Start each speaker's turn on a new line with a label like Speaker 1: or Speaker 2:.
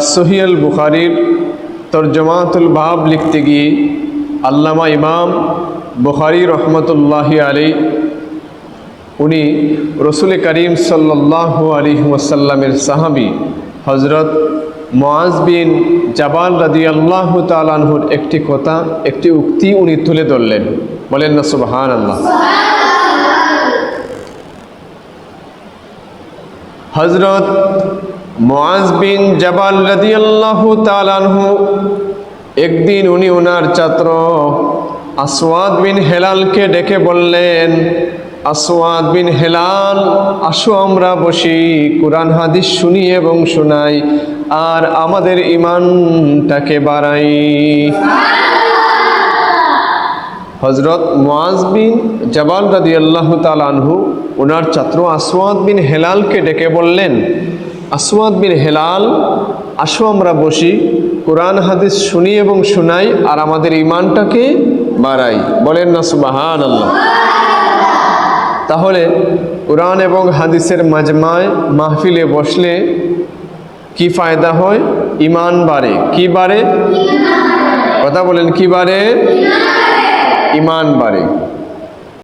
Speaker 1: সহিহুল বুখারীর তরজমাতুল বাব লিখতে গিয়ে আল্লামা ইমাম বুখারী রহমতুল্লাহি আলাইহি উনি রসুল করিম সাল্লাল্লাহু আলাইহি ওয়াসাল্লামের সাহাবী হযরত মুআজ বিন জাবাল রাদিয়াল্লাহু তাআলা আনহুর একটি কথা, একটি উক্তি উনি তুলে ধরলেন। বলেন না সুবহানাল্লাহ। হযরত মুআজ বিন জাবাল রাদিয়াল্লাহু তাআলা আনহু একদিন উনি ওনার ছাত্র আসওয়াদ বিন হেলালকে ডেকে বললেন, আসওয়াদ বিন হেলাল, আসো আমরা বসি, কুরআন হাদিস শুনি এবং শোনাই, আর আমাদের ঈমানটাকে বাড়াই। হযরত মুআজ বিন জাবাল রাদিয়াল্লাহু তাআলা আনহু ওনার ছাত্র আসওয়াদ বিন হেলালকে ডেকে বললেন, আসওয়াদ বিন হেলাল, আসো আমরা বসি, কুরআন হাদিস শুনি এবং শোনাই, আর আমাদের ঈমানটাকে বাড়াই। বলেন না সুবহানাল্লাহ। তাহলে কুরআন এবং হাদিসের মাজমায় মাহফিলে বসলে কি ফায়দা হয়? ঈমান বাড়ে। কি বাড়ে? কথা বলেন, কি বাড়ে? ঈমান বাড়ে।